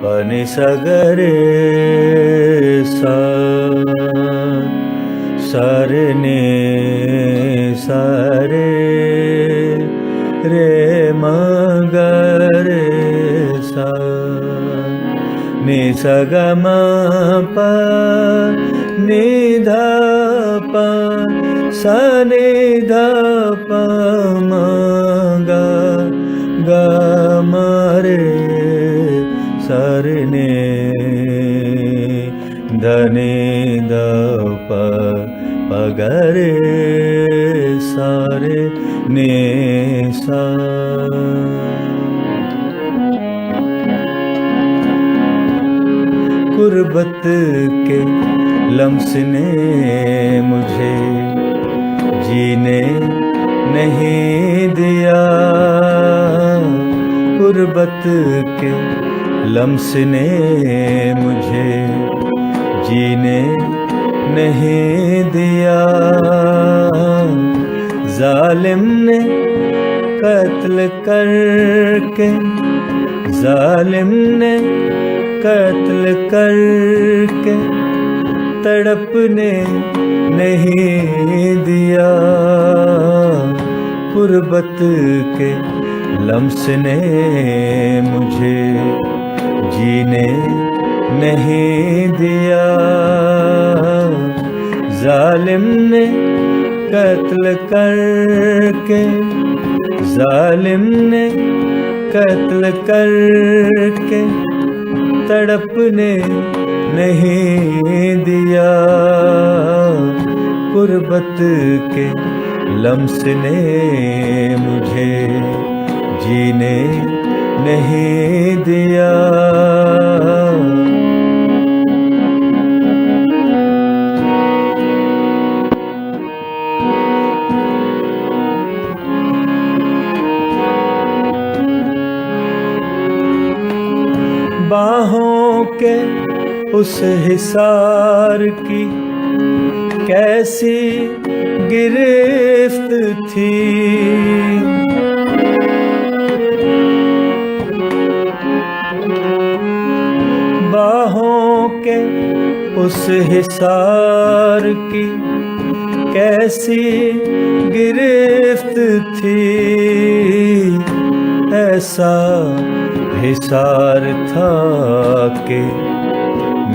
पनि सगरे सा सरे ने सरे रे मगरे सा नि सगम प नि ध प स नि ध प म ग ग म रे सरे ने ध नि ध प प ग रे सा रे ने सा। गुर्बत के लम्स ने मुझे जीने नहीं दिया, गुर्बत के लम्स ने मुझे जीने नहीं दिया। जालिम ने कत्ल करके, जालिम ने कत्ल करके तड़पने नहीं दिया। गुर्बत के लम्स ने मुझे जीने नहीं दिया। जालिम ने कत्ल करके, जालिम ने कत्ल करके तड़पने नहीं दिया। गुर्बत के लम्स ने मुझे जीने नहीं दिया। बाहों के उस हिसार की कैसी गिरफ्त थी, बाहों के उस हिसार की कैसी गिरफ्त थी। ऐसा हिसार था कि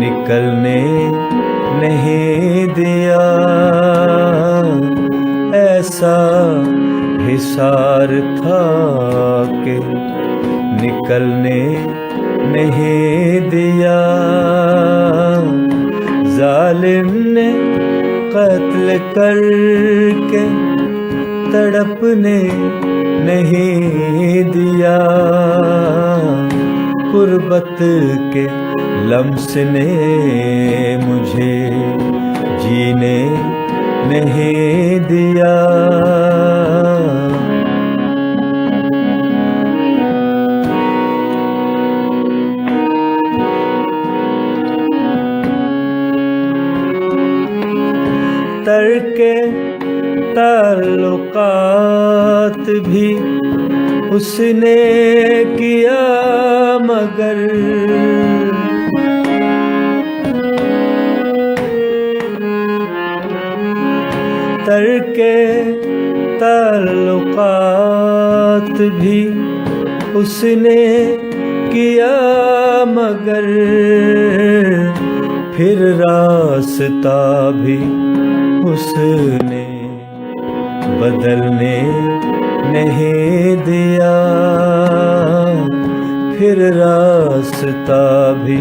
निकलने नहीं दिया। ऐसा हिसार था कि निकलने नहीं दिया। जालिम ने कत्ल करके तड़पने नहीं दिया। गुर्बत के लम्स ने मुझे जीने नहीं दिया। तर्के ताल्लुकात भी उसने किया, मगर तर्के ताल्लुकात भी उसने किया, मगर फिर रास्ता भी उसने बदलने नहीं दिया। फिर रास्ता भी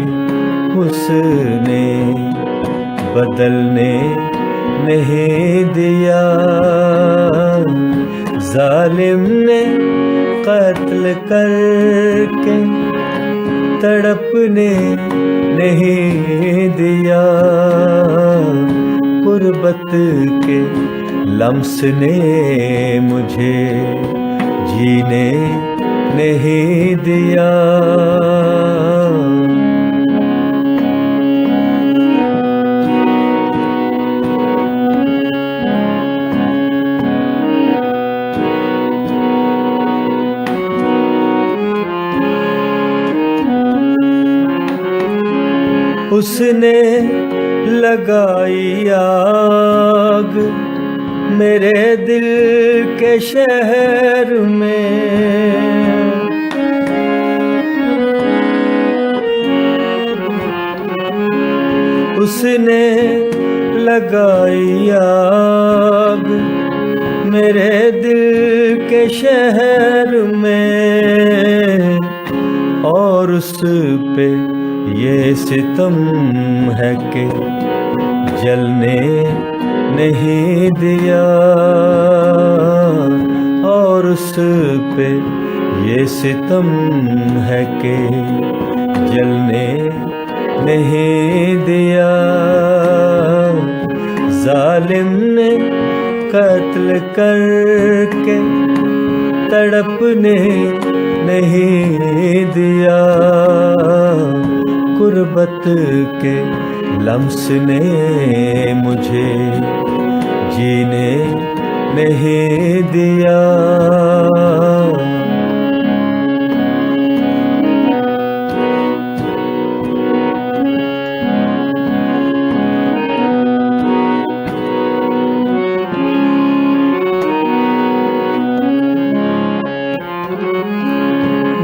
उसने बदलने नहीं दिया। जालिम ने कत्ल करके तड़पने नहीं दिया। गुर्बत के लम्स ने मुझे जीने नहीं दिया। उसने लगाई आग मेरे दिल के शहर में। उसने लगाई आग मेरे दिल के शहर में, और उस पे ये सितम है कि जलने नहीं दिया, और उस पे ये सितम है कि जलने नहीं दिया। जालिम ने कत्ल करके तड़पने नहीं दिया, गुर्बत के लम्स ने मुझे जीने नहीं दिया।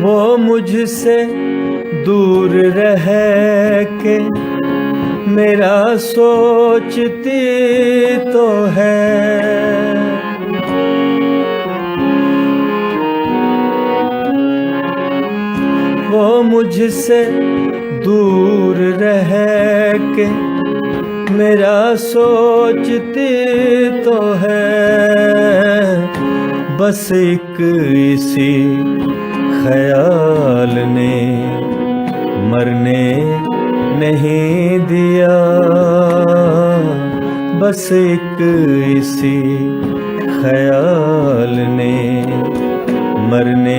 वो मुझसे दूर रह के मेरा सोचती तो है, वो मुझसे दूर रह के मेरा सोचती तो है, बस एक इसी ख्याल ने मरने नहीं दिया, बस एक इसी ख्याल ने मरने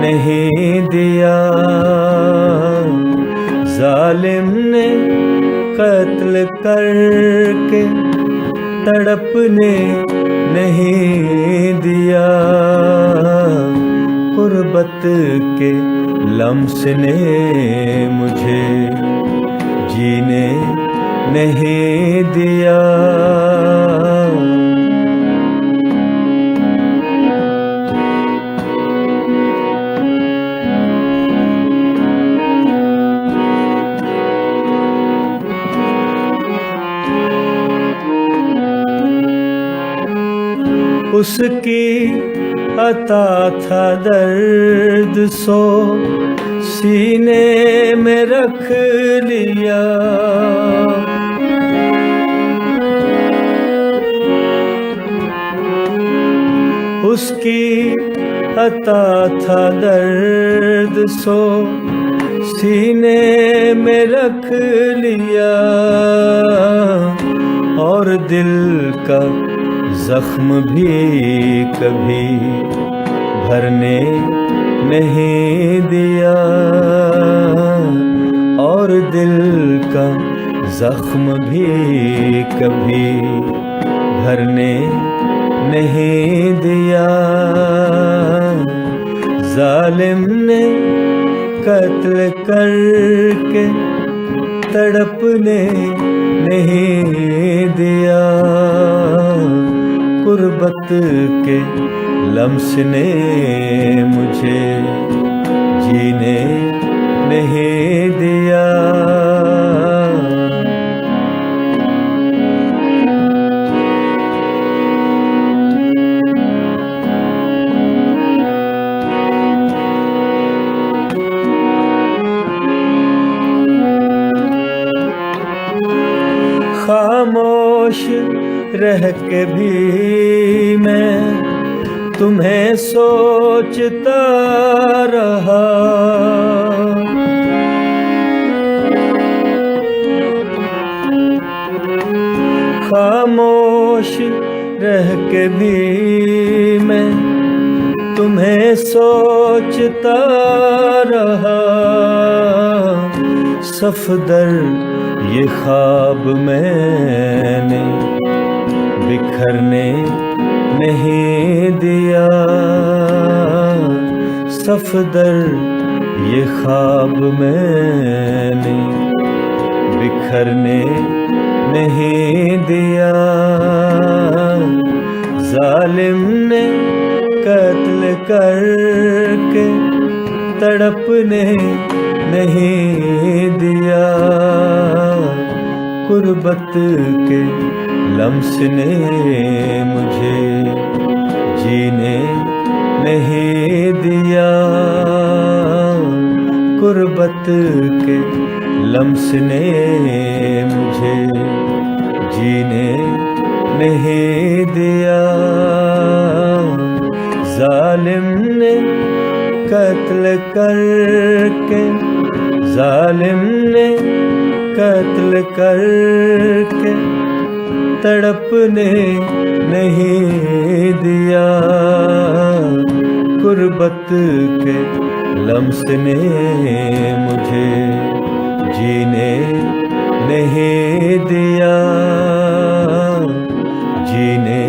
नहीं दिया। जालिम ने कत्ल करके तड़पने नहीं दिया, गुर्बत के लम्स ने मुझे जीने नहीं दिया। उसकी अता था दर्द सो सीने में रख लिया, उसकी अता था दर्द सो सीने में रख लिया, और दिल का जख्म भी कभी भरने नहीं दिया, और दिल का जख्म भी कभी भरने नहीं दिया। जालिम ने कत्ल करके तड़पने नहीं दिया, गुर्बत के लम्स ने मुझे जीने नहीं दिया। खामोश रह के भी मैं तुम्हें सोचता रहा, खामोश रह के भी मैं तुम्हें सोचता रहा, सफदर ये ख्वाब मैंने बिखरने नहीं दिया, सफदर ये ख्वाब मैंने बिखरने नहीं दिया। जालिम ने कत्ल करके तड़पने नहीं दिया। गुर्बत के लम्स ने मुझे जीने नहीं दिया। गुर्बत के लम्स ने मुझे जीने नहीं दिया। जालिम ने कत्ल करके, जालिम ने कत्ल करके तड़पने नहीं दिया। गुर्बत के लम्स ने मुझे जीने नहीं दिया, जीने